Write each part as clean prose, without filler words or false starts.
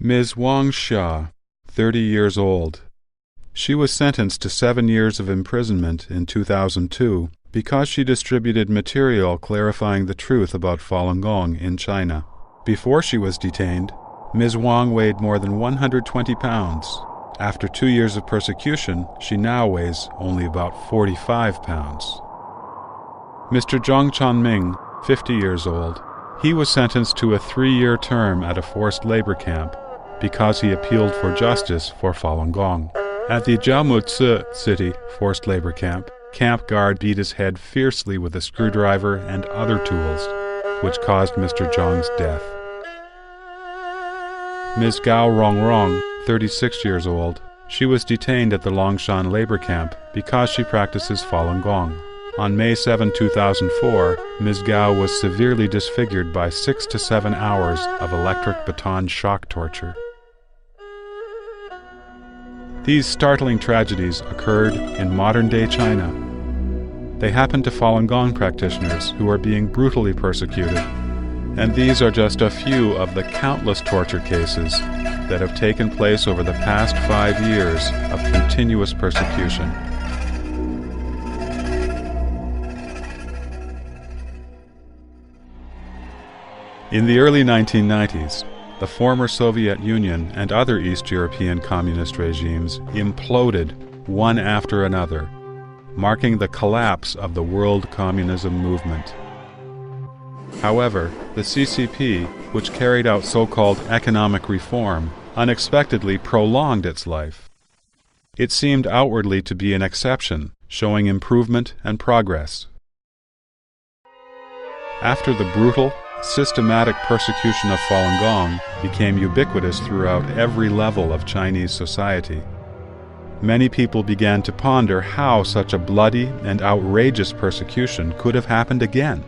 Ms. Wang Xia, 30 years old. She was sentenced to 7 years of imprisonment in 2002 because she distributed material clarifying the truth about Falun Gong in China. Before she was detained, Ms. Wang weighed more than 120 pounds. After 2 years of persecution, she now weighs only about 45 pounds. Mr. Zhang Chanming, 50 years old. He was sentenced to a 3-year term at a forced labor camp because he appealed for justice for Falun Gong. At the Jiaomuci City forced labor camp, camp guard beat his head fiercely with a screwdriver and other tools, which caused Mr. Zhang's death. Ms. Gao Rongrong, 36 years old. She was detained at the Longshan labor camp because she practices Falun Gong. On May 7, 2004, Ms. Gao was severely disfigured by 6 to 7 hours of electric baton shock torture. These startling tragedies occurred in modern-day China. They happened to Falun Gong practitioners who are being brutally persecuted, and these are just a few of the countless torture cases that have taken place over the past 5 years of continuous persecution. In the early 1990s, the former Soviet Union and other East European communist regimes imploded one after another, marking the collapse of the world communism movement. However, the CCP, which carried out so-called economic reform, unexpectedly prolonged its life. It seemed outwardly to be an exception, showing improvement and progress. After the brutal, systematic persecution of Falun Gong became ubiquitous throughout every level of Chinese society, many people began to ponder how such a bloody and outrageous persecution could have happened again.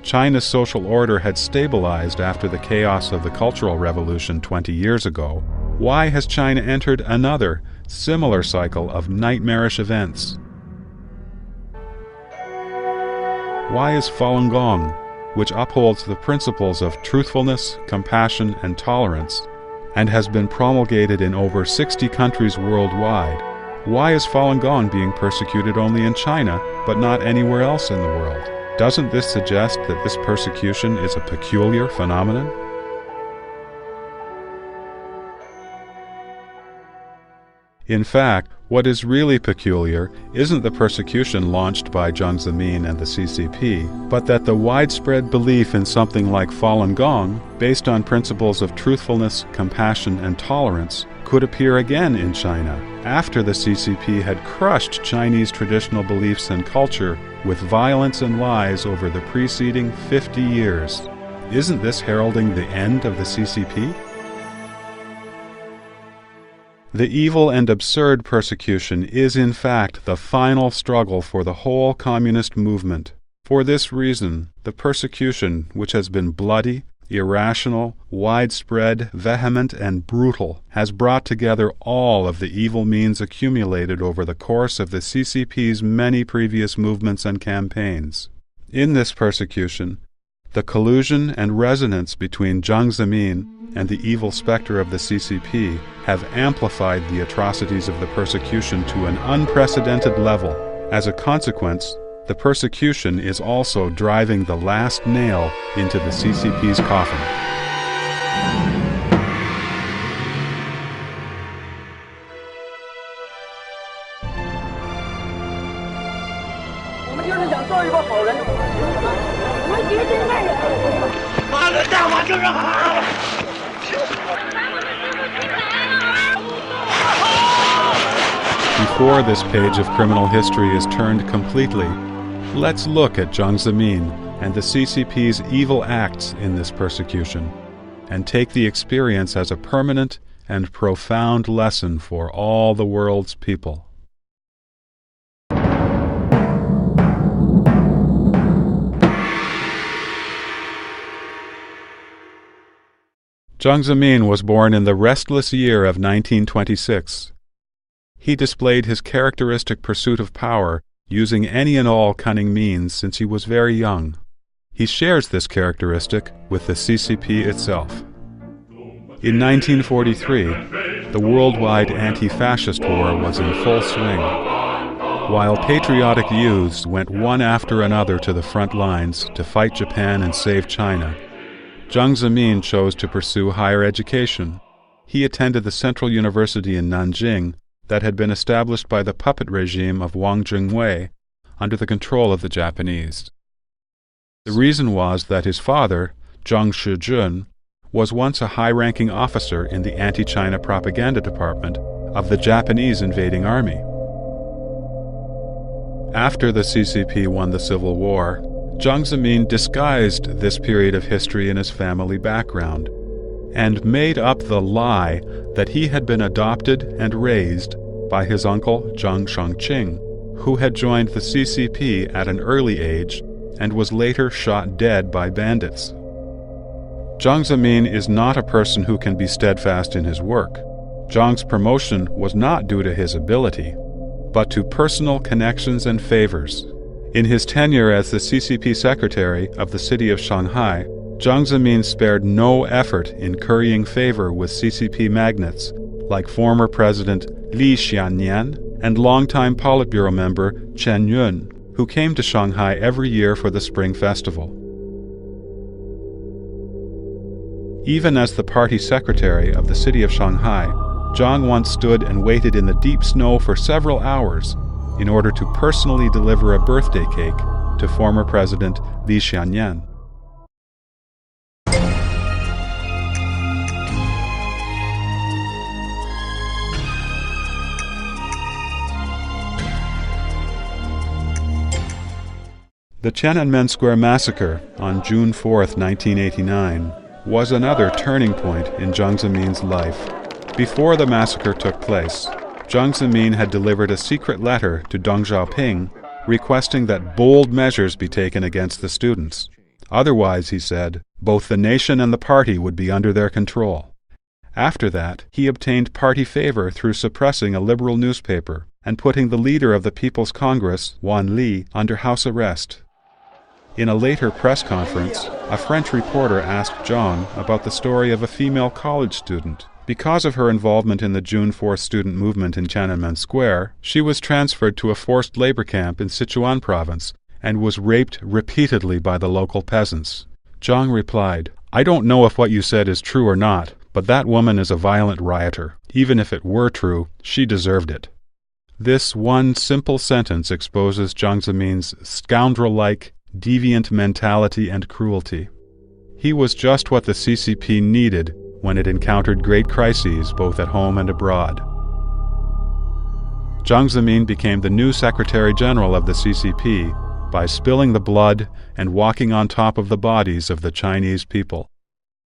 China's social order had stabilized after the chaos of the Cultural Revolution 20 years ago. Why has China entered another, similar cycle of nightmarish events? Why is Falun Gong, which upholds the principles of truthfulness, compassion, and tolerance, and has been promulgated in over 60 countries worldwide, why is Falun Gong being persecuted only in China, but not anywhere else in the world? Doesn't this suggest that this persecution is a peculiar phenomenon? In fact, what is really peculiar isn't the persecution launched by Jiang Zemin and the CCP, but that the widespread belief in something like Falun Gong, based on principles of truthfulness, compassion, and tolerance, could appear again in China, after the CCP had crushed Chinese traditional beliefs and culture with violence and lies over the preceding 50 years. Isn't this heralding the end of the CCP? The evil and absurd persecution is in fact the final struggle for the whole communist movement. For this reason, the persecution, which has been bloody, irrational, widespread, vehement, and brutal, has brought together all of the evil means accumulated over the course of the CCP's many previous movements and campaigns. In this persecution, the collusion and resonance between Jiang Zemin and the evil specter of the CCP have amplified the atrocities of the persecution to an unprecedented level. As a consequence, the persecution is also driving the last nail into the CCP's coffin. Before this page of criminal history is turned completely, let's look at Jiang Zemin and the CCP's evil acts in this persecution, and take the experience as a permanent and profound lesson for all the world's people. Jiang Zemin was born in the restless year of 1926. He displayed his characteristic pursuit of power, using any and all cunning means since he was very young. He shares this characteristic with the CCP itself. In 1943, the worldwide anti-fascist war was in full swing. While patriotic youths went one after another to the front lines to fight Japan and save China, Jiang Zemin chose to pursue higher education. He attended the Central University in Nanjing that had been established by the puppet regime of Wang Jingwei under the control of the Japanese. The reason was that his father, Zhang Shijun, was once a high-ranking officer in the anti-China propaganda department of the Japanese invading army. After the CCP won the Civil War, Jiang Zemin disguised this period of history in his family background and made up the lie that he had been adopted and raised by his uncle Zhang Shangqing, who had joined the CCP at an early age and was later shot dead by bandits. Jiang Zemin is not a person who can be steadfast in his work. Zhang's promotion was not due to his ability, but to personal connections and favors. In his tenure as the CCP secretary of the city of Shanghai, Jiang Zemin spared no effort in currying favor with CCP magnates like former President Li Xiannian and longtime Politburo member Chen Yun, who came to Shanghai every year for the Spring Festival. Even as the party secretary of the city of Shanghai, Zhang once stood and waited in the deep snow for several hours in order to personally deliver a birthday cake to former President Li Xiannian. The Tiananmen Square massacre on June 4, 1989, was another turning point in Jiang Zemin's life. Before the massacre took place, Jiang Zemin had delivered a secret letter to Deng Xiaoping requesting that bold measures be taken against the students. Otherwise, he said, both the nation and the party would be under their control. After that, he obtained party favor through suppressing a liberal newspaper and putting the leader of the People's Congress, Wan Li, under house arrest. In a later press conference, a French reporter asked Zhang about the story of a female college student. Because of her involvement in the June 4th student movement in Tiananmen Square, she was transferred to a forced labor camp in Sichuan province and was raped repeatedly by the local peasants. Zhang replied, "I don't know if what you said is true or not, but that woman is a violent rioter. Even if it were true, she deserved it." This one simple sentence exposes Jiang Zemin's scoundrel-like, deviant mentality and cruelty. He was just what the CCP needed when it encountered great crises both at home and abroad. Jiang Zemin became the new Secretary General of the CCP by spilling the blood and walking on top of the bodies of the Chinese people.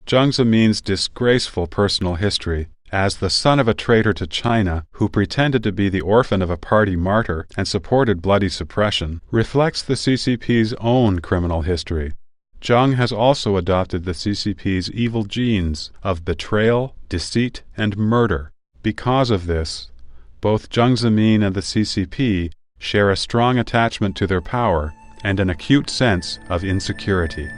Jiang Zemin's disgraceful personal history as the son of a traitor to China who pretended to be the orphan of a party martyr and supported bloody suppression, reflects the CCP's own criminal history. Zhang has also adopted the CCP's evil genes of betrayal, deceit, and murder. Because of this, both Jiang Zemin and the CCP share a strong attachment to their power and an acute sense of insecurity.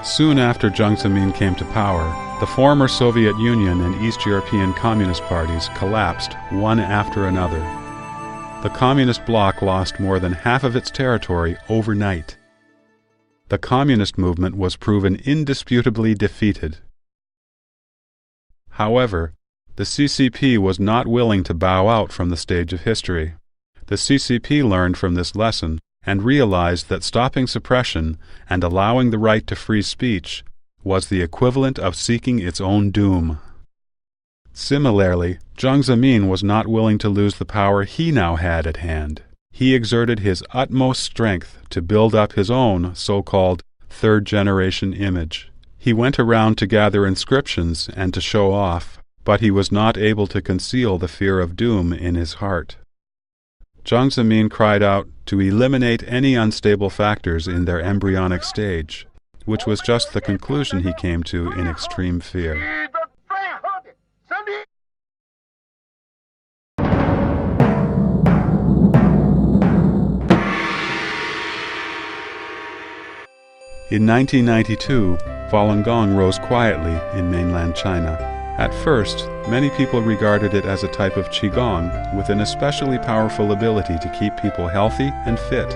Soon after Jiang Zemin came to power, the former Soviet Union and East European Communist parties collapsed one after another. The Communist bloc lost more than half of its territory overnight. The Communist movement was proven indisputably defeated. However, the CCP was not willing to bow out from the stage of history. The CCP learned from this lesson and realized that stopping suppression and allowing the right to free speech was the equivalent of seeking its own doom. Similarly, Jiang Zemin was not willing to lose the power he now had at hand. He exerted his utmost strength to build up his own so-called third-generation image. He went around to gather inscriptions and to show off, but he was not able to conceal the fear of doom in his heart. Jiang Zemin cried out to eliminate any unstable factors in their embryonic stage, which was just the conclusion he came to in extreme fear. In 1992, Falun Gong rose quietly in mainland China. At first, many people regarded it as a type of Qigong with an especially powerful ability to keep people healthy and fit.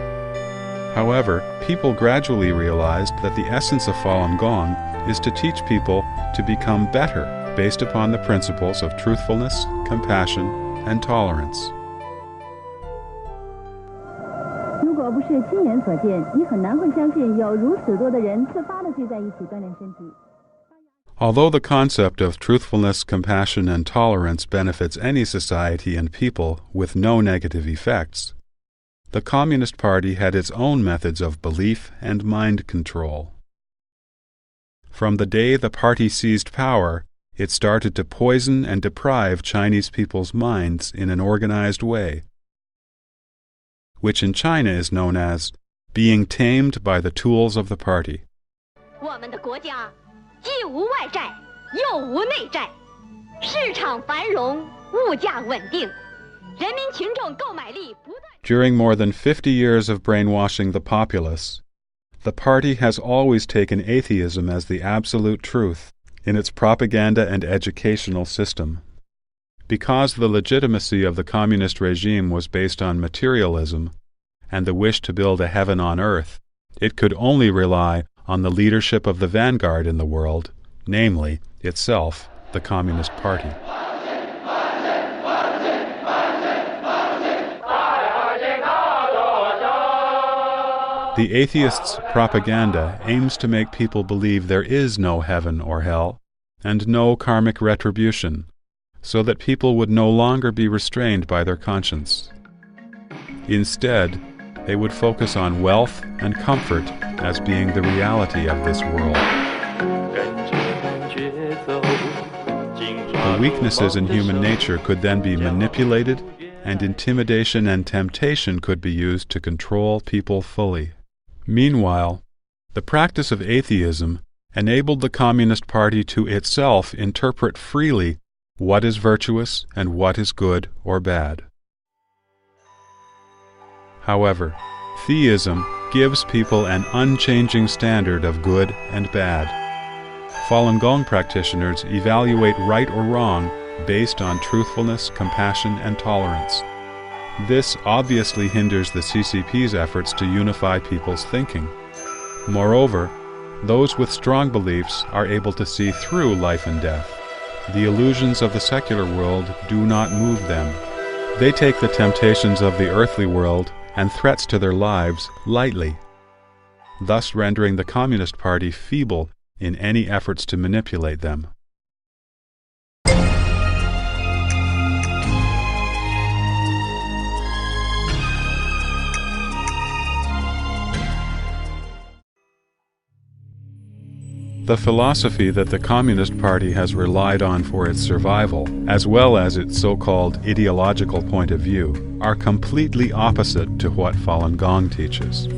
However, people gradually realized that the essence of Falun Gong is to teach people to become better based upon the principles of truthfulness, compassion, and tolerance. 如果不是亲眼所见，你很难会相信有如此多的人自发地聚在一起锻炼身体。 Although the concept of truthfulness, compassion, and tolerance benefits any society and people with no negative effects, the Communist Party had its own methods of belief and mind control. From the day the party seized power, it started to poison and deprive Chinese people's minds in an organized way, which in China is known as being tamed by the tools of the party. 我们的国家 既无外债，又无内债，市场繁荣，物价稳定，人民群众购买力不断。 During more than 50 years of brainwashing the populace, the party has always taken atheism as the absolute truth in its propaganda and educational system. Because the legitimacy of the communist regime was based on materialism and the wish to build a heaven on earth, it could only rely on the leadership of the vanguard in the world, namely, itself, the Communist Party. The atheists' propaganda aims to make people believe there is no heaven or hell, and no karmic retribution, so that people would no longer be restrained by their conscience. Instead, they would focus on wealth and comfort as being the reality of this world. The weaknesses in human nature could then be manipulated, and intimidation and temptation could be used to control people fully. Meanwhile, the practice of atheism enabled the Communist Party to itself interpret freely what is virtuous and what is good or bad. However, theism gives people an unchanging standard of good and bad. Falun Gong practitioners evaluate right or wrong based on truthfulness, compassion, and tolerance. This obviously hinders the CCP's efforts to unify people's thinking. Moreover, those with strong beliefs are able to see through life and death. The illusions of the secular world do not move them. They take the temptations of the earthly world and threats to their lives lightly, thus rendering the Communist Party feeble in any efforts to manipulate them. The philosophy that the Communist Party has relied on for its survival, as well as its so-called ideological point of view, are completely opposite to what Falun Gong teaches.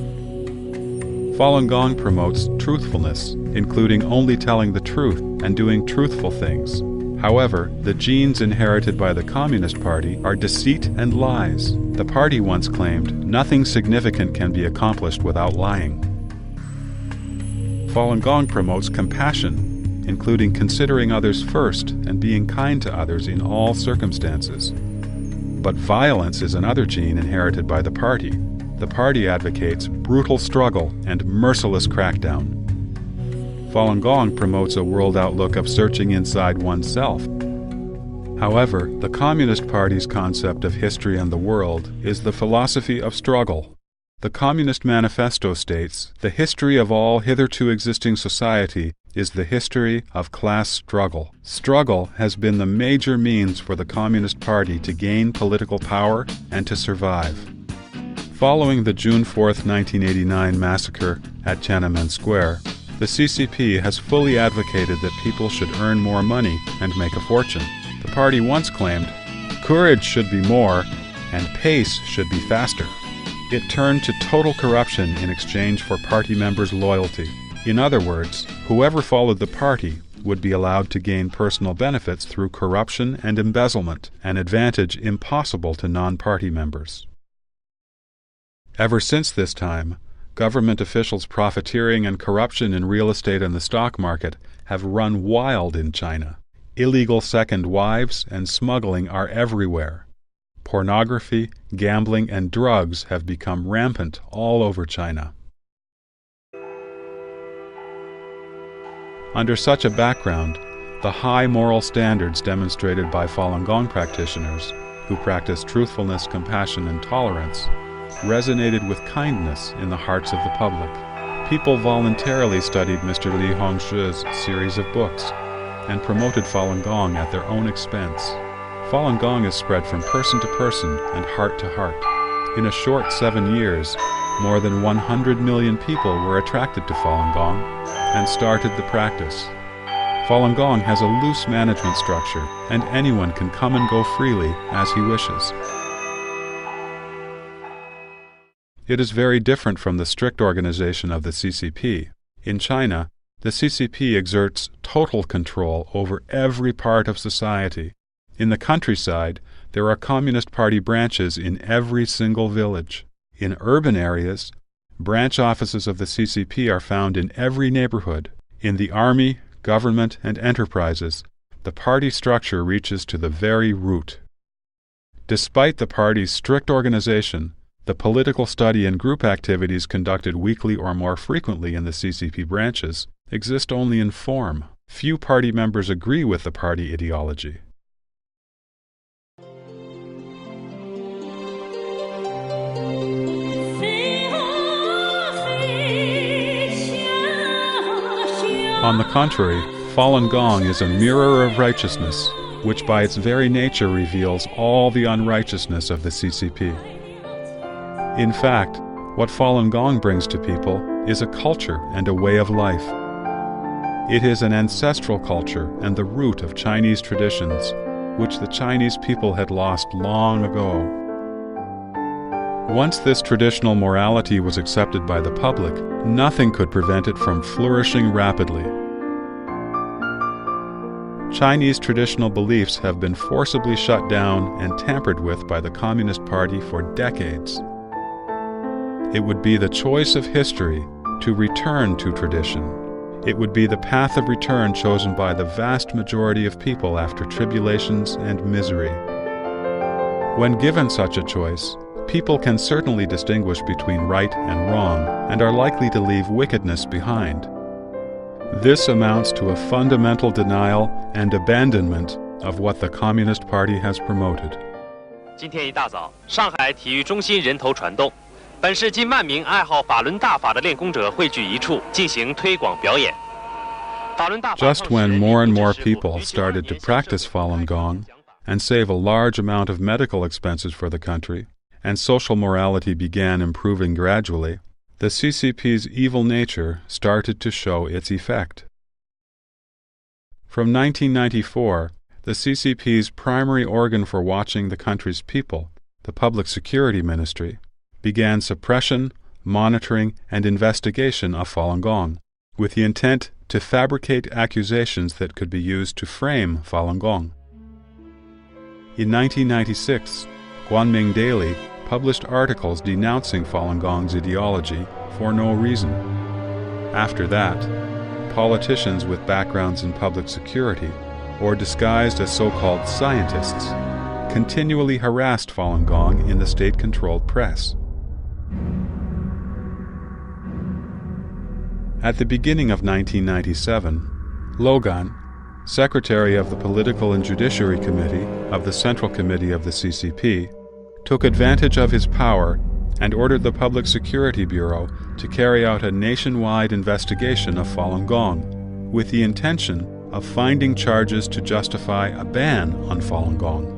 Falun Gong promotes truthfulness, including only telling the truth and doing truthful things. However, the genes inherited by the Communist Party are deceit and lies. The party once claimed, "Nothing significant can be accomplished without lying." Falun Gong promotes compassion, including considering others first and being kind to others in all circumstances. But violence is another gene inherited by the party. The party advocates brutal struggle and merciless crackdown. Falun Gong promotes a world outlook of searching inside oneself. However, the Communist Party's concept of history and the world is the philosophy of struggle. The Communist Manifesto states, "The history of all hitherto existing society is the history of class struggle." Struggle has been the major means for the Communist Party to gain political power and to survive. Following the June 4, 1989 massacre at Tiananmen Square, the CCP has fully advocated that people should earn more money and make a fortune. The party once claimed, "Courage should be more, and pace should be faster." It turned to total corruption in exchange for party members' loyalty. In other words, whoever followed the party would be allowed to gain personal benefits through corruption and embezzlement, an advantage impossible to non-party members. Ever since this time, Government officials' profiteering and corruption in real estate and the stock market have run wild in China. Illegal second wives and smuggling are everywhere. Pornography, gambling, and drugs have become rampant all over China. Under such a background, the high moral standards demonstrated by Falun Gong practitioners, who practice truthfulness, compassion, and tolerance, resonated with kindness in the hearts of the public. People voluntarily studied Mr. Li Hongshi's series of books and promoted Falun Gong at their own expense. Falun Gong is spread from person to person and heart to heart. In a short 7 years, more than 100 million people were attracted to Falun Gong and started the practice. Falun Gong has a loose management structure, and anyone can come and go freely as he wishes. It is very different from the strict organization of the CCP. In China, the CCP exerts total control over every part of society. In the countryside, there are Communist Party branches in every single village. In urban areas, branch offices of the CCP are found in every neighborhood. In the army, government, and enterprises, the party structure reaches to the very root. Despite the party's strict organization, the political study and group activities conducted weekly or more frequently in the CCP branches exist only in form. Few party members agree with the party ideology. On the contrary, Falun Gong is a mirror of righteousness, which by its very nature reveals all the unrighteousness of the CCP. In fact, what Falun Gong brings to people is a culture and a way of life. It is an ancestral culture and the root of Chinese traditions, which the Chinese people had lost long ago. Once this traditional morality was accepted by the public, nothing could prevent it from flourishing rapidly. Chinese traditional beliefs have been forcibly shut down and tampered with by the Communist Party for decades. It would be the choice of history to return to tradition. It would be the path of return chosen by the vast majority of people after tribulations and misery. When given such a choice, people can certainly distinguish between right and wrong and are likely to leave wickedness behind. This amounts to a fundamental denial and abandonment of what the Communist Party has promoted. 今天一大早，上海体育中心人头攒动，本市近万名爱好法轮大法的练功者汇聚一处，进行推广表演。 Just when more and more people started to practice Falun Gong and save a large amount of medical expenses for the country, and social morality began improving gradually, the CCP's evil nature started to show its effect. From 1994, the CCP's primary organ for watching the country's people, the Public Security Ministry, began suppression, monitoring, and investigation of Falun Gong, with the intent to fabricate accusations that could be used to frame Falun Gong. In 1996, Guanming Daily published articles denouncing Falun Gong's ideology for no reason. After that, politicians with backgrounds in public security, or disguised as so-called scientists, continually harassed Falun Gong in the state-controlled press. At the beginning of 1997, Logan, secretary of the Political and Judiciary Committee of the Central Committee of the CCP, took advantage of his power and ordered the Public Security Bureau to carry out a nationwide investigation of Falun Gong, with the intention of finding charges to justify a ban on Falun Gong.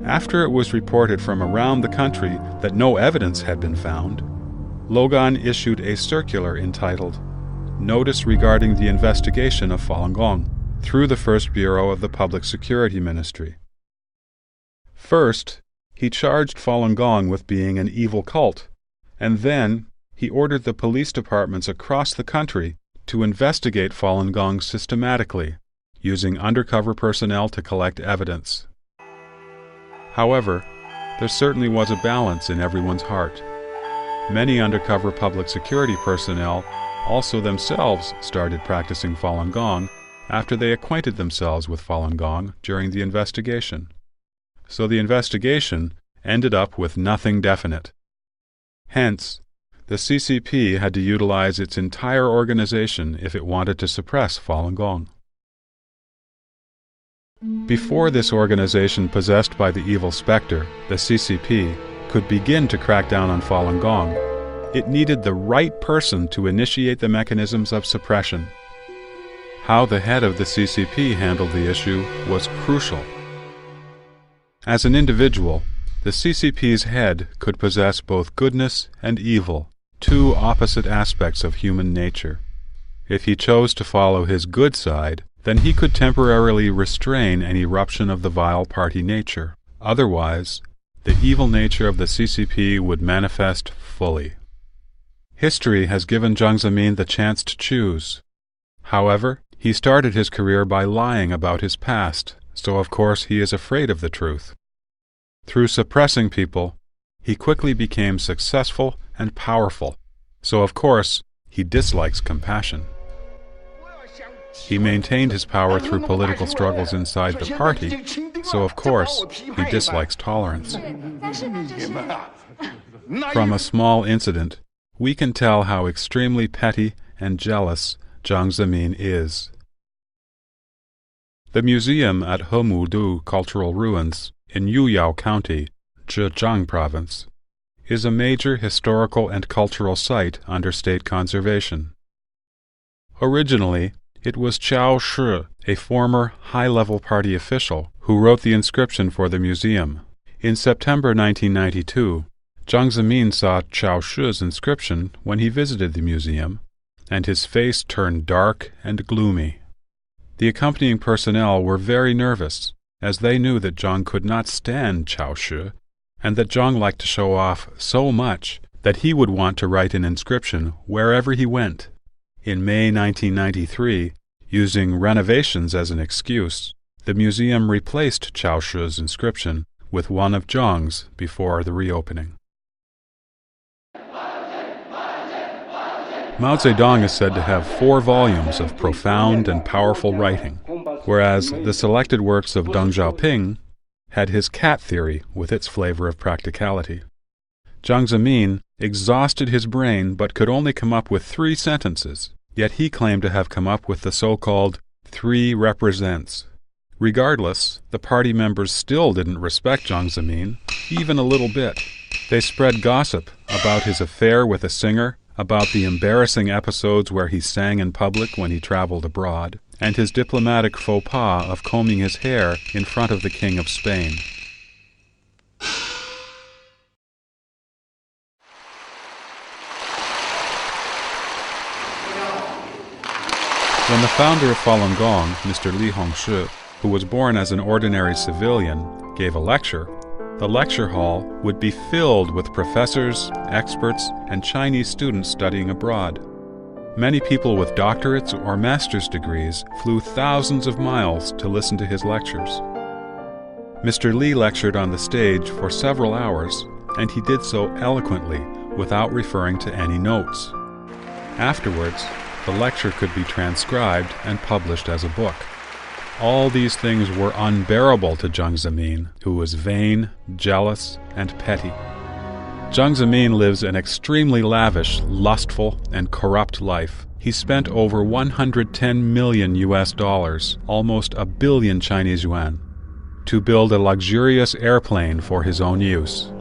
After it was reported from around the country that no evidence had been found, Logan issued a circular entitled Notice Regarding the Investigation of Falun Gong through the First Bureau of the Public Security Ministry. First, he charged Falun Gong with being an evil cult, and then he ordered the police departments across the country to investigate Falun Gong systematically, using undercover personnel to collect evidence. However, there certainly was a balance in everyone's heart. Many undercover public security personnel also themselves started practicing Falun Gong after they acquainted themselves with Falun Gong during the investigation. So the investigation ended up with nothing definite. Hence, the CCP had to utilize its entire organization if it wanted to suppress Falun Gong. Before this organization possessed by the evil specter, the CCP, could begin to crack down on Falun Gong, it needed the right person to initiate the mechanisms of suppression. How the head of the CCP handled the issue was crucial. As an individual, the CCP's head could possess both goodness and evil, two opposite aspects of human nature. If he chose to follow his good side, then he could temporarily restrain an eruption of the vile party nature. Otherwise, the evil nature of the CCP would manifest fully. History has given Jiang Zemin the chance to choose. However, he started his career by lying about his past, so of course he is afraid of the truth. Through suppressing people, he quickly became successful and powerful, so of course he dislikes compassion. He maintained his power through political struggles inside the party, so of course he dislikes tolerance. From a small incident, we can tell how extremely petty and jealous Jiang Zemin is. The museum at Hemudu Cultural Ruins in Yuyao County, Zhejiang Province, is a major historical and cultural site under state conservation. Originally, it was Qiao Shi, a former high-level party official, who wrote the inscription for the museum. In September 1992, Jiang Zemin saw Qiao Shi's inscription when he visited the museum, and his face turned dark and gloomy. The accompanying personnel were very nervous, as they knew that Jiang could not stand Qiao Shi, and that Jiang liked to show off so much that he would want to write an inscription wherever he went. In May 1993, using renovations as an excuse, the museum replaced Qiao Shi's inscription with one of Jiang's before the reopening. Mao Zedong is said to have 4 volumes of profound and powerful writing, whereas the selected works of Deng Xiaoping had his cat theory with its flavor of practicality. Jiang Zemin exhausted his brain but could only come up with 3 sentences, yet he claimed to have come up with the so-called 3 represents. Regardless, the party members still didn't respect Jiang Zemin, even a little bit. They spread gossip about his affair with a singer, about the embarrassing episodes where he sang in public when he traveled abroad, and his diplomatic faux pas of combing his hair in front of the King of Spain. When the founder of Falun Gong, Mr. Li Hongshi, who was born as an ordinary civilian, gave a lecture, the lecture hall would be filled with professors, experts, and Chinese students studying abroad. Many people with doctorates or master's degrees flew thousands of miles to listen to his lectures. Mr. Li lectured on the stage for several hours, and he did so eloquently without referring to any notes. Afterwards, the lecture could be transcribed and published as a book. All these things were unbearable to Jiang Zemin, who was vain, jealous, and petty. Jiang Zemin lives an extremely lavish, lustful, and corrupt life. He spent over 110 million US dollars, almost a billion Chinese yuan, to build a luxurious airplane for his own use.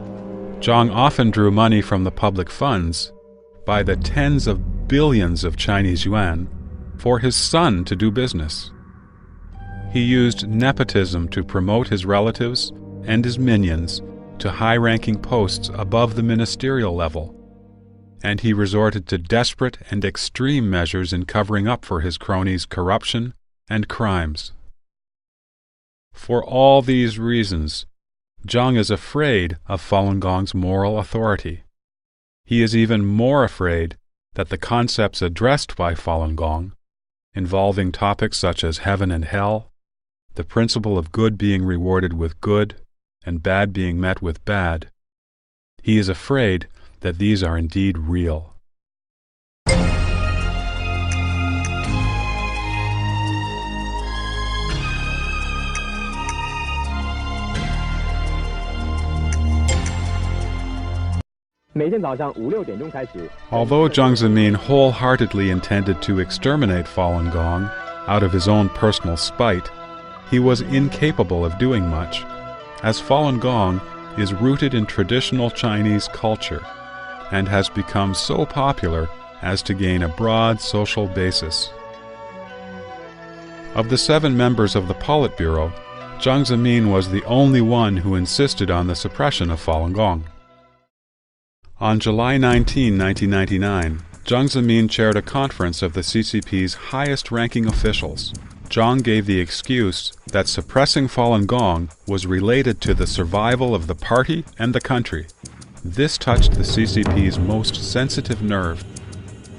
Jiang often drew money from the public funds by the tens of billions of Chinese yuan for his son to do business. He used nepotism to promote his relatives and his minions to high-ranking posts above the ministerial level, and he resorted to desperate and extreme measures in covering up for his cronies' corruption and crimes. For all these reasons, Jiang is afraid of Falun Gong's moral authority. He is even more afraid that the concepts addressed by Falun Gong, involving topics such as heaven and hell, the principle of good being rewarded with good and bad being met with bad, he is afraid that these are indeed real. Although Jiang Zemin wholeheartedly intended to exterminate Falun Gong out of his own personal spite, he was incapable of doing much, as Falun Gong is rooted in traditional Chinese culture and has become so popular as to gain a broad social basis. Of the 7 members of the Politburo, Jiang Zemin was the only one who insisted on the suppression of Falun Gong. On July 19, 1999, Jiang Zemin chaired a conference of the CCP's highest-ranking officials. Jiang gave the excuse that suppressing Falun Gong was related to the survival of the party and the country. This touched the CCP's most sensitive nerve.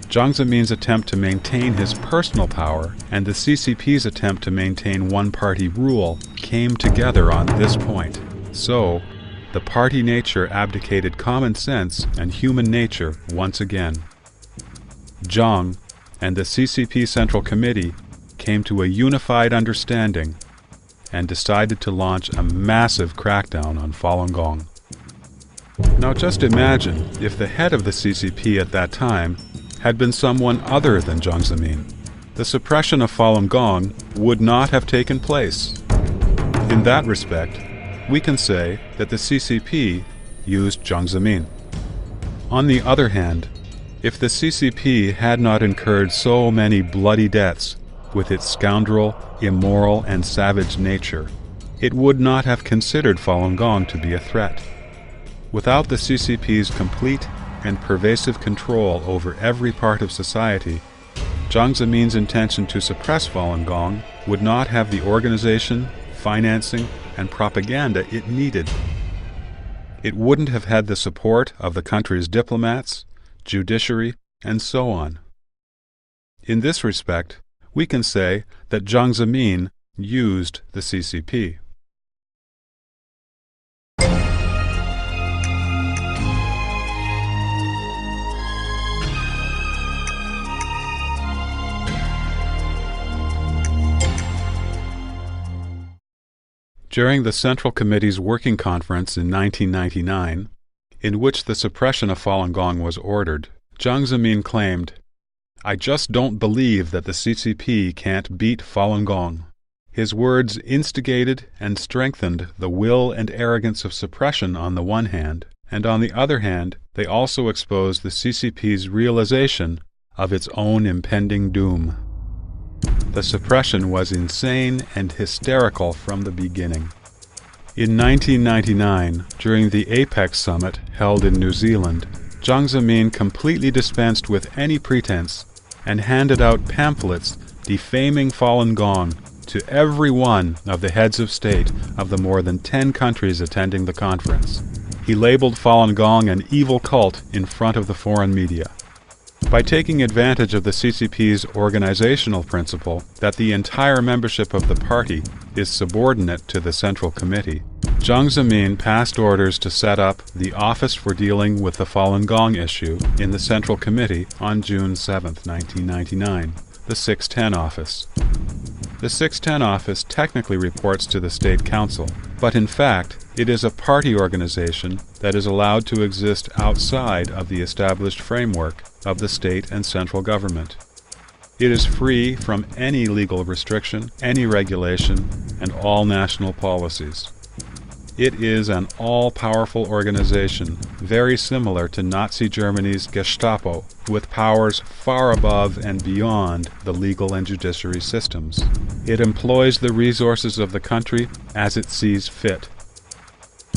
Jiang Zemin's attempt to maintain his personal power and the CCP's attempt to maintain one-party rule came together on this point. So, the party nature abdicated common sense and human nature once again. Jiang and the CCP Central Committee came to a unified understanding and decided to launch a massive crackdown on Falun Gong. Now just imagine if the head of the CCP at that time had been someone other than Jiang Zemin. The suppression of Falun Gong would not have taken place. In that respect, we can say that the CCP used Jiang Zemin. On the other hand, if the CCP had not incurred so many bloody deaths with its scoundrel, immoral, and savage nature, it would not have considered Falun Gong to be a threat. Without the CCP's complete and pervasive control over every part of society, Jiang Zemin's intention to suppress Falun Gong would not have the organization, financing, and propaganda it needed. It wouldn't have had the support of the country's diplomats, judiciary, and so on. In this respect, we can say that Jiang Zemin used the CCP. During the Central Committee's working conference in 1999, in which the suppression of Falun Gong was ordered, Jiang Zemin claimed, "I just don't believe that the CCP can't beat Falun Gong." His words instigated and strengthened the will and arrogance of suppression on the one hand, and on the other hand, they also exposed the CCP's realization of its own impending doom. The suppression was insane and hysterical from the beginning. In 1999, during the APEC summit held in New Zealand, Jiang Zemin completely dispensed with any pretense and handed out pamphlets defaming Falun Gong to every one of the heads of state of the more than 10 countries attending the conference. He labeled Falun Gong an evil cult in front of the foreign media. By taking advantage of the CCP's organizational principle that the entire membership of the party is subordinate to the Central Committee, Jiang Zemin passed orders to set up the Office for Dealing with the Falun Gong issue in the Central Committee on June 7, 1999, the 610 Office. The 610 Office technically reports to the State Council, but in fact, it is a party organization that is allowed to exist outside of the established framework of the state and central government. It is free from any legal restriction, any regulation, and all national policies. It is an all-powerful organization, very similar to Nazi Germany's Gestapo, with powers far above and beyond the legal and judiciary systems. It employs the resources of the country as it sees fit.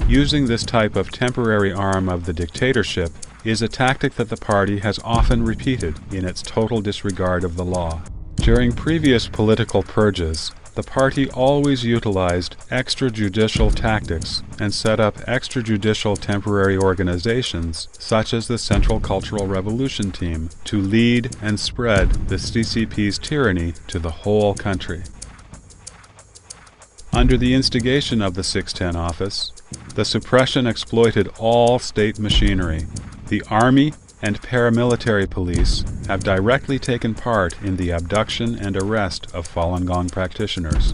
Using this type of temporary arm of the dictatorship is a tactic that the party has often repeated in its total disregard of the law. During previous political purges, the party always utilized extrajudicial tactics and set up extrajudicial temporary organizations such as the Central Cultural Revolution Team to lead and spread the CCP's tyranny to the whole country. Under the instigation of the 610 Office, the suppression exploited all state machinery, The army and paramilitary police have directly taken part in the abduction and arrest of Falun Gong practitioners.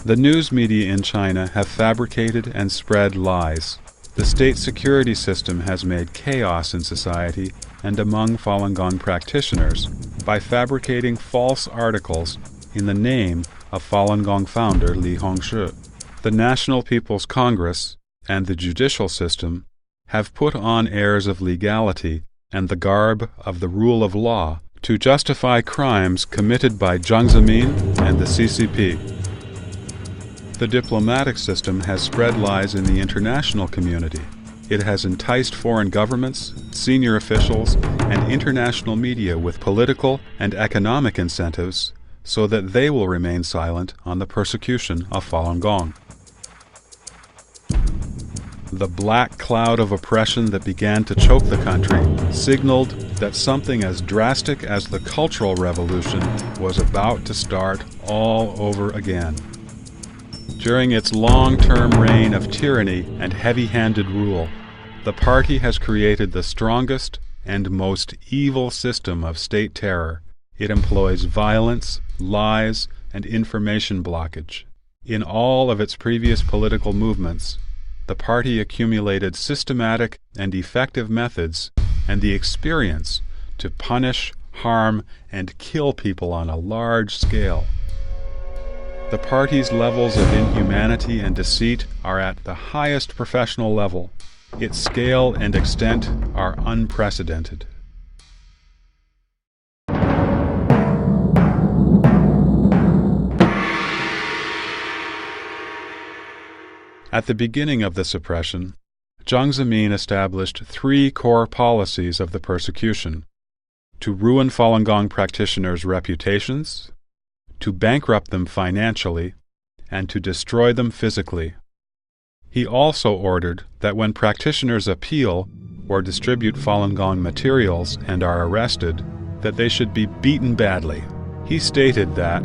The news media in China have fabricated and spread lies. The state security system has made chaos in society and among Falun Gong practitioners by fabricating false articles in the name of Falun Gong founder Li Hongzhi. The National People's Congress and the judicial system have put on airs of legality and the garb of the rule of law to justify crimes committed by Jiang Zemin and the CCP. The diplomatic system has spread lies in the international community. It has enticed foreign governments, senior officials, and international media with political and economic incentives so that they will remain silent on the persecution of Falun Gong. The black cloud of oppression that began to choke the country signaled that something as drastic as the Cultural Revolution was about to start all over again. During its long-term reign of tyranny and heavy-handed rule, the party has created the strongest and most evil system of state terror. It employs violence, lies, and information blockage. In all of its previous political movements, the party accumulated systematic and effective methods and the experience to punish, harm, and kill people on a large scale. The party's levels of inhumanity and deceit are at the highest professional level. Its scale and extent are unprecedented. At the beginning of the suppression, Jiang Zemin established 3 core policies of the persecution: to ruin Falun Gong practitioners' reputations, to bankrupt them financially, and to destroy them physically. He also ordered that when practitioners appeal or distribute Falun Gong materials and are arrested, that they should be beaten badly. He stated that,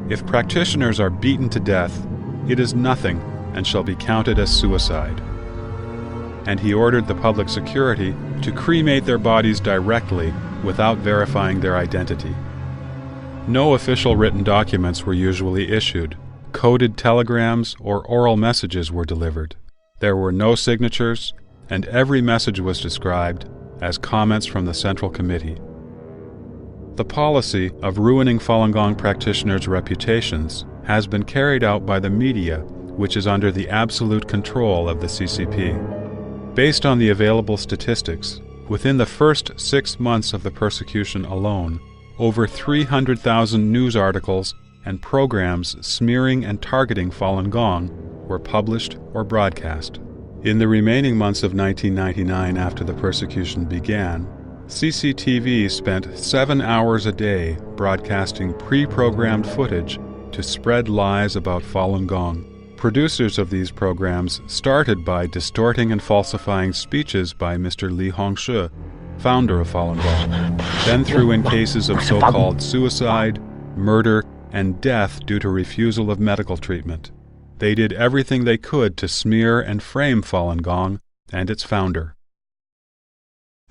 if practitioners are beaten to death, it is nothing and shall be counted as suicide. And he ordered the public security to cremate their bodies directly without verifying their identity. No official written documents were usually issued. Coded telegrams or oral messages were delivered. There were no signatures, and every message was described as comments from the Central Committee. The policy of ruining Falun Gong practitioners' reputations has been carried out by the media, which is under the absolute control of the CCP. Based on the available statistics, within the first 6 months of the persecution alone, over 300,000 news articles and programs smearing and targeting Falun Gong were published or broadcast. In the remaining months of 1999 after the persecution began, CCTV spent 7 hours a day broadcasting pre-programmed footage to spread lies about Falun Gong. Producers of these programs started by distorting and falsifying speeches by Mr. Li Hongzhi, founder of Falun Gong, then threw in cases of so-called suicide, murder, and death due to refusal of medical treatment. They did everything they could to smear and frame Falun Gong and its founder.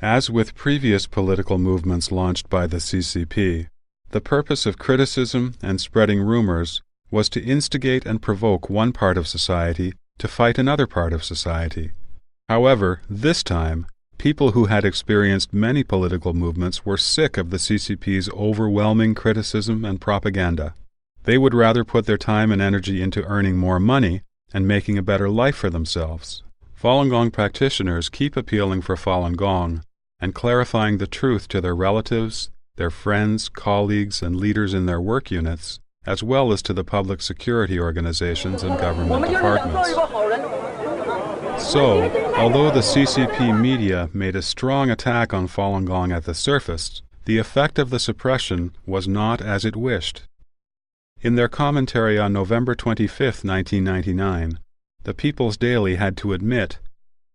As with previous political movements launched by the CCP, the purpose of criticism and spreading rumors was to instigate and provoke one part of society to fight another part of society. However, this time, people who had experienced many political movements were sick of the CCP's overwhelming criticism and propaganda. They would rather put their time and energy into earning more money and making a better life for themselves. Falun Gong practitioners keep appealing for Falun Gong and clarifying the truth to their relatives, their friends, colleagues, and leaders in their work units, as well as to the public security organizations and government departments. So, although the CCP media made a strong attack on Falun Gong at the surface, the effect of the suppression was not as it wished. In their commentary on November 25, 1999, the People's Daily had to admit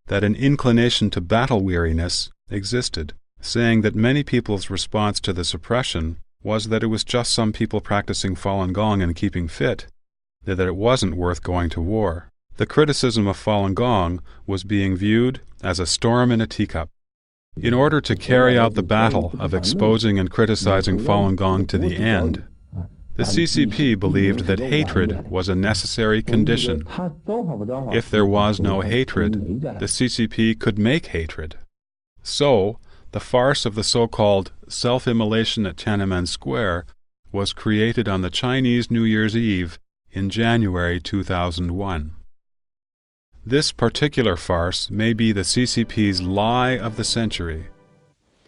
that an inclination to battle weariness existed, saying that many people's response to the suppression was that it was just some people practicing Falun Gong and keeping fit, that it wasn't worth going to war. The criticism of Falun Gong was being viewed as a storm in a teacup. In order to carry out the battle of exposing and criticizing Falun Gong to the end, the CCP believed that hatred was a necessary condition. If there was no hatred, the CCP could make hatred. So, the farce of the so-called self-immolation at Tiananmen Square was created on the Chinese New Year's Eve in January 2001. This particular farce may be the CCP's lie of the century.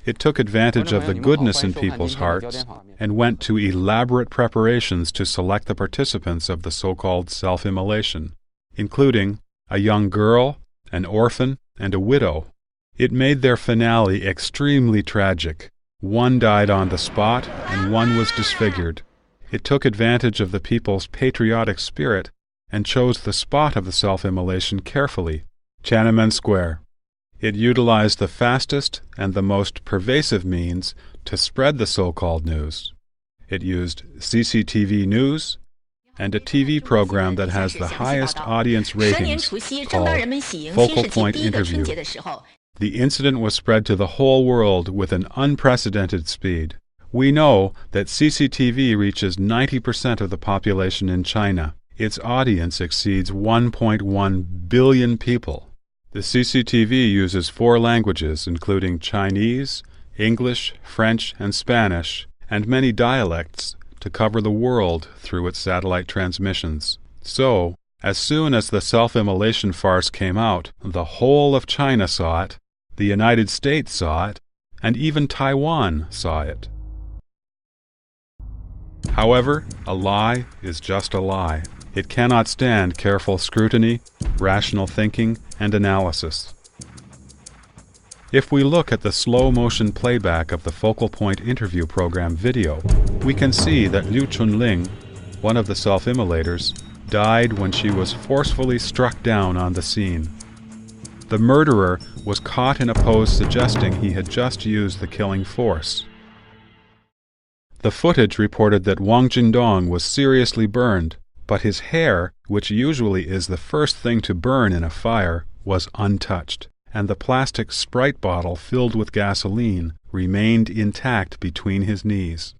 It took advantage of the goodness in people's hearts and went to elaborate preparations to select the participants of the so-called self-immolation, including a young girl, an orphan, and a widow. It made their finale extremely tragic. One died on the spot and one was disfigured. It took advantage of the people's patriotic spirit and chose the spot of the self-immolation carefully, Tiananmen Square. It utilized the fastest and the most pervasive means to spread the so-called news. It used CCTV News and a TV program that has the highest audience ratings called Focal Point Interview. The incident was spread to the whole world with an unprecedented speed. We know that CCTV reaches 90% of the population in China. Its audience exceeds 1.1 billion people. The CCTV uses 4 languages, including Chinese, English, French, and Spanish, and many dialects, to cover the world through its satellite transmissions. So, as soon as the self-immolation farce came out, the whole of China saw it, the United States saw it, and even Taiwan saw it. However, a lie is just a lie. It cannot stand careful scrutiny, rational thinking, and analysis. If we look at the slow-motion playback of the Focal Point Interview program video, we can see that Liu Chunling, one of the self-immolators, died when she was forcefully struck down on the scene. The murderer was caught in a pose suggesting he had just used the killing force. The footage reported that Wang Jindong was seriously burned, but his hair, which usually is the first thing to burn in a fire, was untouched, and the plastic Sprite bottle filled with gasoline remained intact between his knees.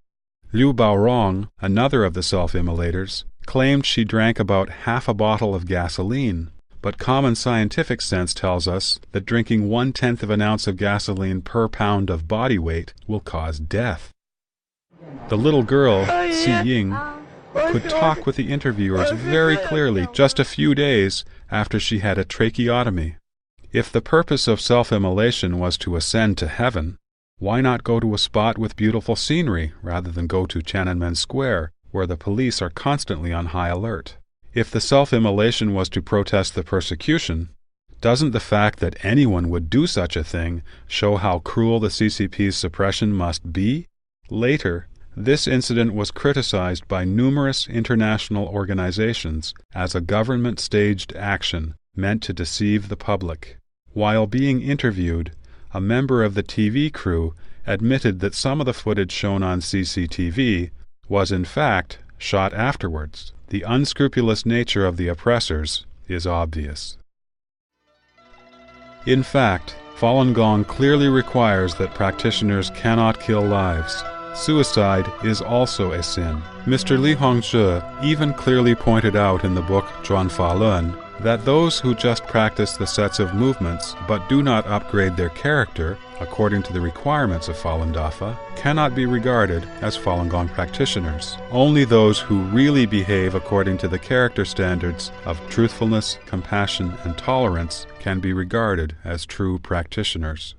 Liu Baorong, another of the self-immolators, claimed she drank about half a bottle of gasoline, but common scientific sense tells us that drinking 1/10 of an ounce of gasoline per pound of body weight will cause death. The little girl, Si Ying, could talk with the interviewers very clearly just a few days after she had a tracheotomy. If the purpose of self-immolation was to ascend to heaven, why not go to a spot with beautiful scenery rather than go to Tiananmen Square, where the police are constantly on high alert? If the self-immolation was to protest the persecution, doesn't the fact that anyone would do such a thing show how cruel the CCP's suppression must be? Later, this incident was criticized by numerous international organizations as a government-staged action meant to deceive the public. While being interviewed, a member of the TV crew admitted that some of the footage shown on CCTV was in fact shot afterwards. The unscrupulous nature of the oppressors is obvious. In fact, Falun Gong clearly requires that practitioners cannot kill lives. Suicide is also a sin. Mr. Li Hongzhi even clearly pointed out in the book Zhuan Fa Lun that those who just practice the sets of movements but do not upgrade their character according to the requirements of Falun Dafa cannot be regarded as Falun Gong practitioners. Only those who really behave according to the character standards of truthfulness, compassion, and tolerance can be regarded as true practitioners.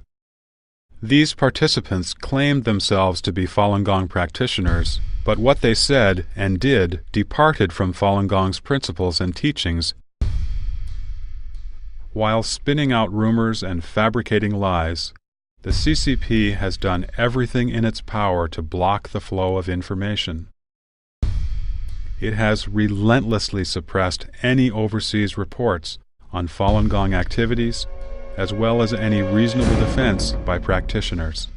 These participants claimed themselves to be Falun Gong practitioners, but what they said and did departed from Falun Gong's principles and teachings. While spinning out rumors and fabricating lies, the CCP has done everything in its power to block the flow of information. It has relentlessly suppressed any overseas reports on Falun Gong activities, as well as any reasonable defense by practitioners.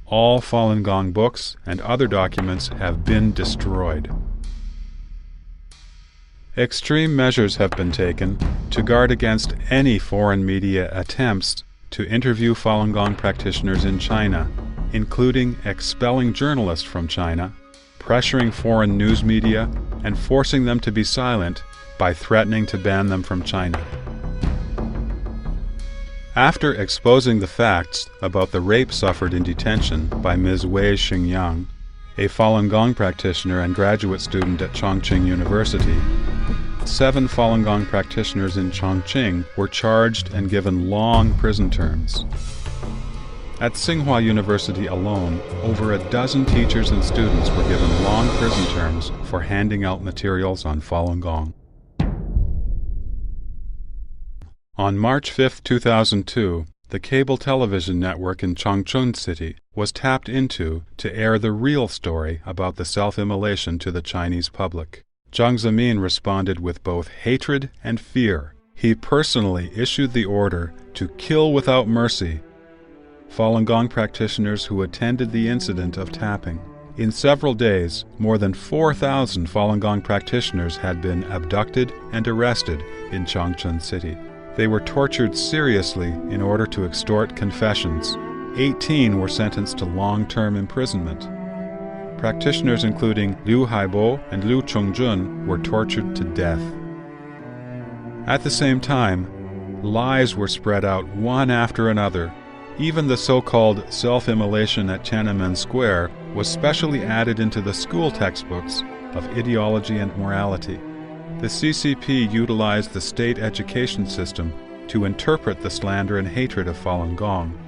All Falun Gong books and other documents have been destroyed. Extreme measures have been taken to guard against any foreign media attempts to interview Falun Gong practitioners in China, including expelling journalists from China, pressuring foreign news media, and forcing them to be silent by threatening to ban them from China. After exposing the facts about the rape suffered in detention by Ms. Wei Xingyang, a Falun Gong practitioner and graduate student at Chongqing University, 7 Falun Gong practitioners in Chongqing were charged and given long prison terms. At Tsinghua University alone, over a dozen teachers and students were given long prison terms for handing out materials on Falun Gong. On March 5, 2002, the cable television network in Changchun City was tapped into to air the real story about the self-immolation to the Chinese public. Jiang Zemin responded with both hatred and fear. He personally issued the order to kill without mercy Falun Gong practitioners who attended the incident of tapping. In several days, more than 4,000 Falun Gong practitioners had been abducted and arrested in Changchun City. They were tortured seriously in order to extort confessions. 18 were sentenced to long-term imprisonment. Practitioners including Liu Haibo and Liu Chongjun were tortured to death. At the same time, lies were spread out one after another. Even the so-called self-immolation at Tiananmen Square was specially added into the school textbooks of ideology and morality. The CCP utilized the state education system to interpret the slander and hatred of Falun Gong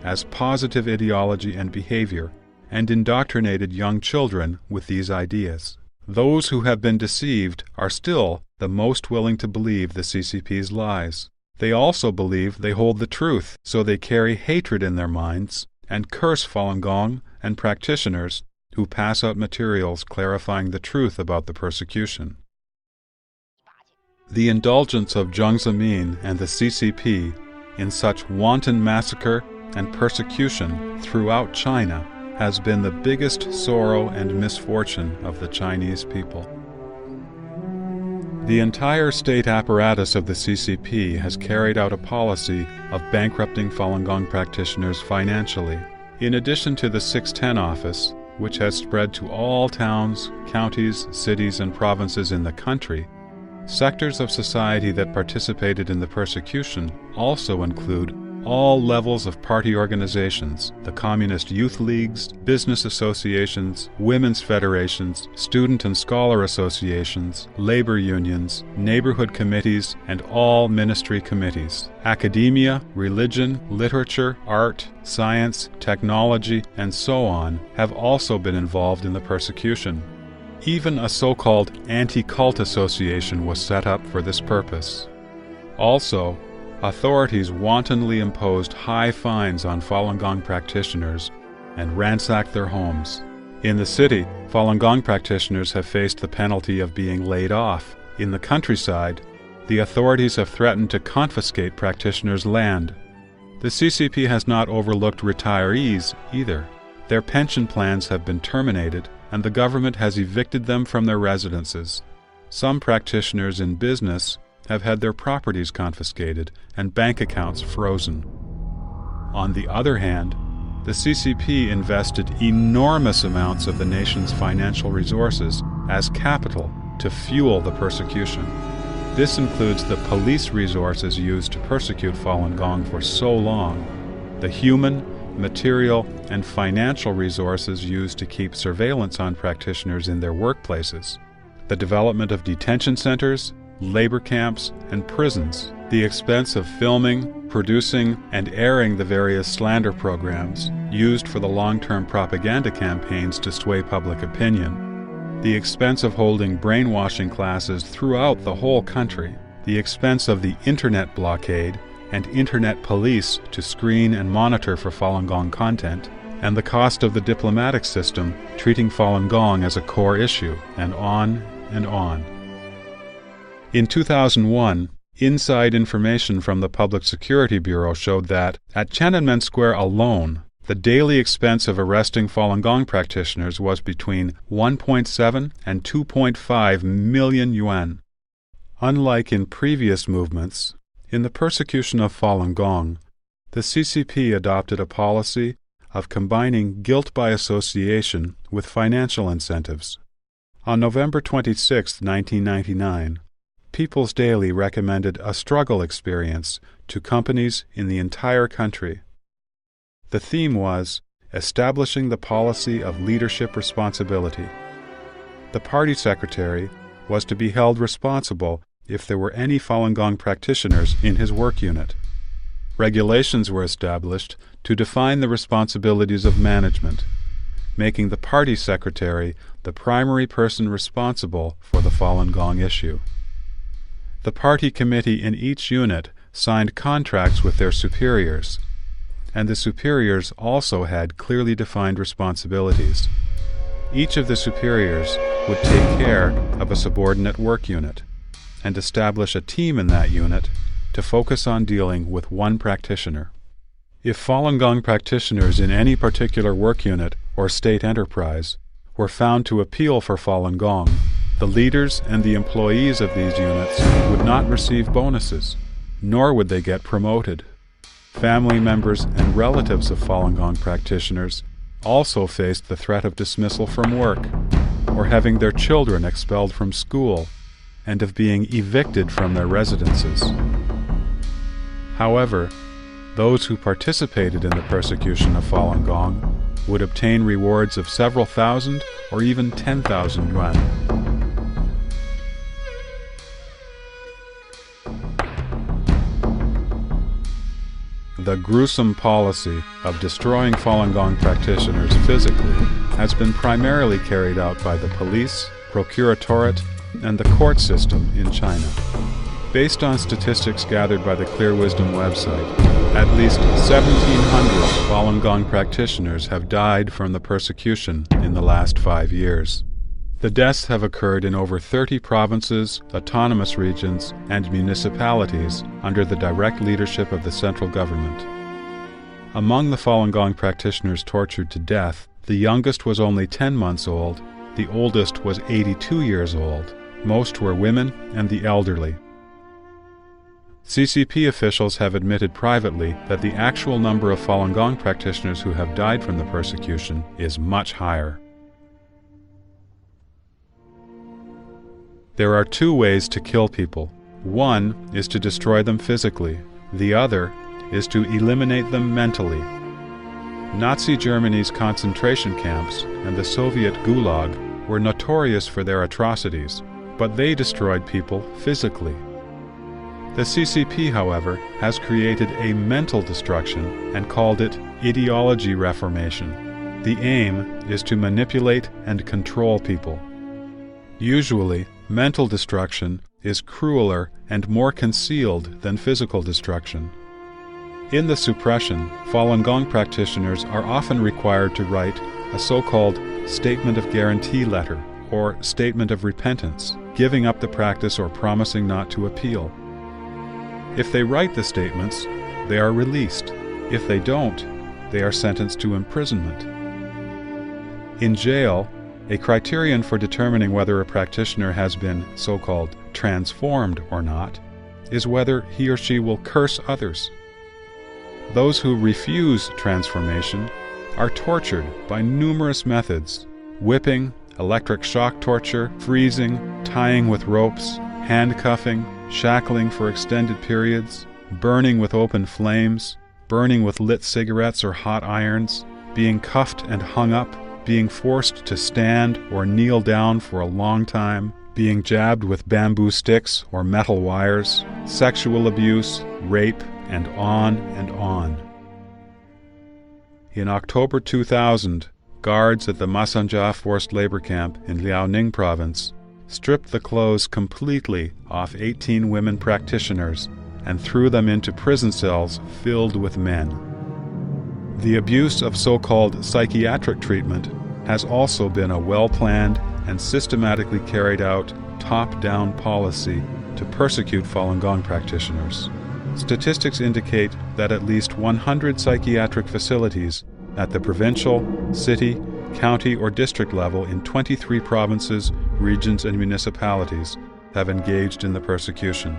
as positive ideology and behavior, and indoctrinated young children with these ideas. Those who have been deceived are still the most willing to believe the CCP's lies. They also believe they hold the truth, so they carry hatred in their minds and curse Falun Gong and practitioners who pass out materials clarifying the truth about the persecution. The indulgence of Jiang Zemin and the CCP in such wanton massacre and persecution throughout China has been the biggest sorrow and misfortune of the Chinese people. The entire state apparatus of the CCP has carried out a policy of bankrupting Falun Gong practitioners financially. In addition to the 610 office, which has spread to all towns, counties, cities, and provinces in the country, sectors of society that participated in the persecution also include all levels of party organizations, the communist youth leagues, business associations, women's federations, student and scholar associations, labor unions, neighborhood committees, and all ministry committees. Academia, religion, literature, art, science, technology, and so on have also been involved in the persecution. Even a so-called anti-cult association was set up for this purpose. Also, authorities wantonly imposed high fines on Falun Gong practitioners and ransacked their homes. In the city, Falun Gong practitioners have faced the penalty of being laid off. In the countryside, the authorities have threatened to confiscate practitioners' land. The CCP has not overlooked retirees either. Their pension plans have been terminated, and the government has evicted them from their residences. Some practitioners in business have had their properties confiscated and bank accounts frozen. On the other hand, the CCP invested enormous amounts of the nation's financial resources as capital to fuel the persecution. This includes the police resources used to persecute Falun Gong for so long, the human, material, and financial resources used to keep surveillance on practitioners in their workplaces, the development of detention centers, labor camps, and prisons, the expense of filming, producing, and airing the various slander programs used for the long-term propaganda campaigns to sway public opinion, the expense of holding brainwashing classes throughout the whole country, the expense of the internet blockade and internet police to screen and monitor for Falun Gong content, and the cost of the diplomatic system treating Falun Gong as a core issue, and on and on. In 2001, inside information from the Public Security Bureau showed that, at Tiananmen Square alone, the daily expense of arresting Falun Gong practitioners was between 1.7 and 2.5 million yuan. Unlike in previous movements, in the persecution of Falun Gong, The CCP adopted a policy of combining guilt by association with financial incentives. On November 26, 1999, People's Daily recommended a struggle experience to companies in the entire country. The theme was establishing the policy of leadership responsibility. The party secretary was to be held responsible if there were any Falun Gong practitioners in his work unit. Regulations were established to define the responsibilities of management, making the party secretary the primary person responsible for the Falun Gong issue. The party committee in each unit signed contracts with their superiors, and the superiors also had clearly defined responsibilities. Each of the superiors would take care of a subordinate work unit and establish a team in that unit to focus on dealing with one practitioner. If Falun Gong practitioners in any particular work unit or state enterprise were found to appeal for Falun Gong, the leaders and the employees of these units would not receive bonuses, nor would they get promoted. Family members and relatives of Falun Gong practitioners also faced the threat of dismissal from work, or having their children expelled from school, and of being evicted from their residences. However, those who participated in the persecution of Falun Gong would obtain rewards of several thousand or even 10,000 yuan. The gruesome policy of destroying Falun Gong practitioners physically has been primarily carried out by the police, procuratorate, and the court system in China. Based on statistics gathered by the Clear Wisdom website, at least 1,700 Falun Gong practitioners have died from the persecution in the last 5 years. The deaths have occurred in over 30 provinces, autonomous regions, and municipalities under the direct leadership of the central government. Among the Falun Gong practitioners tortured to death, the youngest was only 10 months old, the oldest was 82 years old. Most were women and the elderly. CCP officials have admitted privately that the actual number of Falun Gong practitioners who have died from the persecution is much higher. There are 2 ways to kill people. One is to destroy them physically. The other is to eliminate them mentally. Nazi Germany's concentration camps and the Soviet Gulag were notorious for their atrocities, but they destroyed people physically. The CCP, however, has created a mental destruction and called it ideology reformation. The aim is to manipulate and control people. Usually, mental destruction is crueler and more concealed than physical destruction. In the suppression, Falun Gong practitioners are often required to write a so-called statement of guarantee letter or statement of repentance, giving up the practice or promising not to appeal. If they write the statements, they are released. If they don't, they are sentenced to imprisonment. In jail, a criterion for determining whether a practitioner has been so-called transformed or not is whether he or she will curse others. Those who refuse transformation are tortured by numerous methods: whipping, electric shock torture, freezing, tying with ropes, handcuffing, shackling for extended periods, burning with open flames, burning with lit cigarettes or hot irons, being cuffed and hung up, being forced to stand or kneel down for a long time, being jabbed with bamboo sticks or metal wires, sexual abuse, rape, and on and on. In October 2000, guards at the Masanja forced labor camp in Liaoning province stripped the clothes completely off 18 women practitioners and threw them into prison cells filled with men. The abuse of so-called psychiatric treatment has also been a well-planned and systematically carried out top-down policy to persecute Falun Gong practitioners. Statistics indicate that at least 100 psychiatric facilities at the provincial, city, county, or district level in 23 provinces, regions, and municipalities have engaged in the persecution.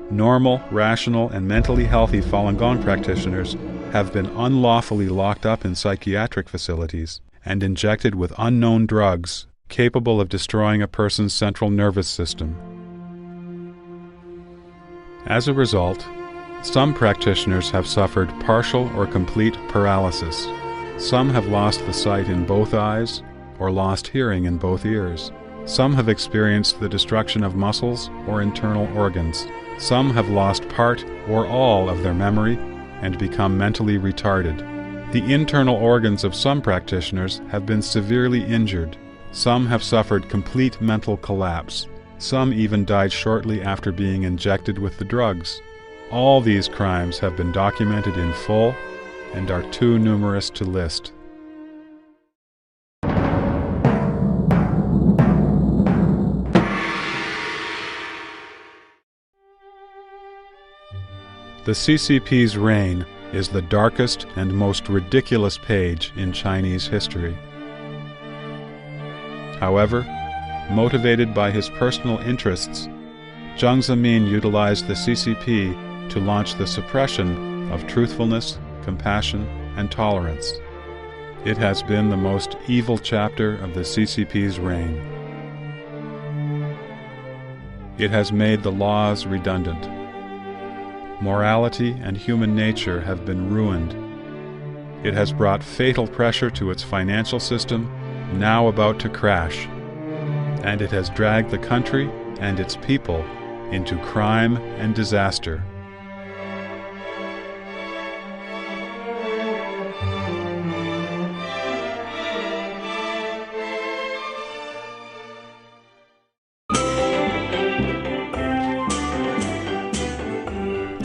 Normal, rational, and mentally healthy Falun Gong practitioners have been unlawfully locked up in psychiatric facilities and injected with unknown drugs capable of destroying a person's central nervous system. As a result, some practitioners have suffered partial or complete paralysis. Some have lost the sight in both eyes or lost hearing in both ears. Some have experienced the destruction of muscles or internal organs. Some have lost part or all of their memory and become mentally retarded. The internal organs of some practitioners have been severely injured. Some have suffered complete mental collapse. Some even died shortly after being injected with the drugs. All these crimes have been documented in full and are too numerous to list. The CCP's reign is the darkest and most ridiculous page in Chinese history. However, motivated by his personal interests, Jiang Zemin utilized the CCP to launch the suppression of truthfulness, compassion, and tolerance. It has been the most evil chapter of the CCP's reign. It has made the laws redundant. Morality and human nature have been ruined. It has brought fatal pressure to its financial system, now about to crash. And it has dragged the country and its people into crime and disaster.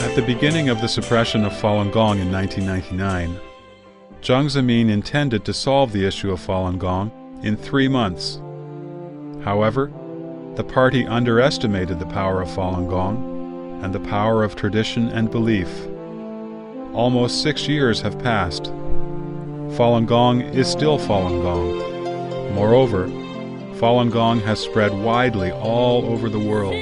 At the beginning of the suppression of Falun Gong in 1999, Jiang Zemin intended to solve the issue of Falun Gong in 3 months. However, the party underestimated the power of Falun Gong and the power of tradition and belief. Almost 6 years have passed. Falun Gong is still Falun Gong. Moreover, Falun Gong has spread widely all over the world.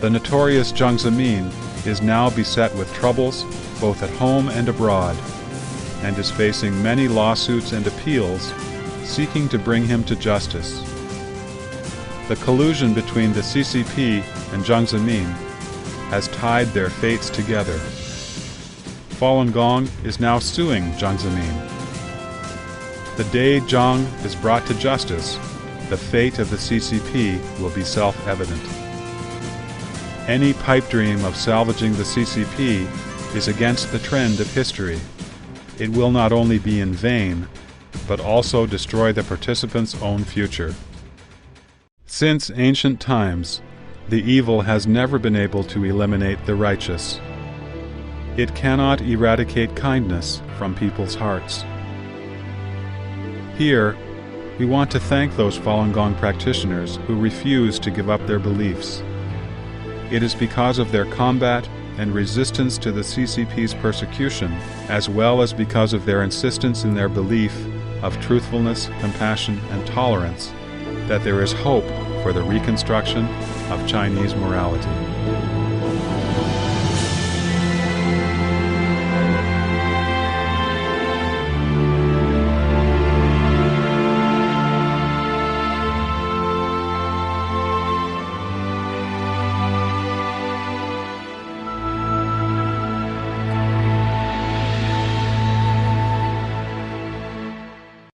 The notorious Jiang Zemin is now beset with troubles both at home and abroad, and is facing many lawsuits and appeals seeking to bring him to justice. The collusion between the CCP and Jiang Zemin has tied their fates together. Falun Gong is now suing Jiang Zemin. The day Jiang is brought to justice, the fate of the CCP will be self-evident. Any pipe dream of salvaging the CCP is against the trend of history. It will not only be in vain, but also destroy the participants' own future. Since ancient times, the evil has never been able to eliminate the righteous. It cannot eradicate kindness from people's hearts. Here, we want to thank those Falun Gong practitioners who refuse to give up their beliefs. It is because of their combat and resistance to the CCP's persecution, as well as because of their insistence in their belief of truthfulness, compassion, and tolerance, that there is hope for the reconstruction of Chinese morality.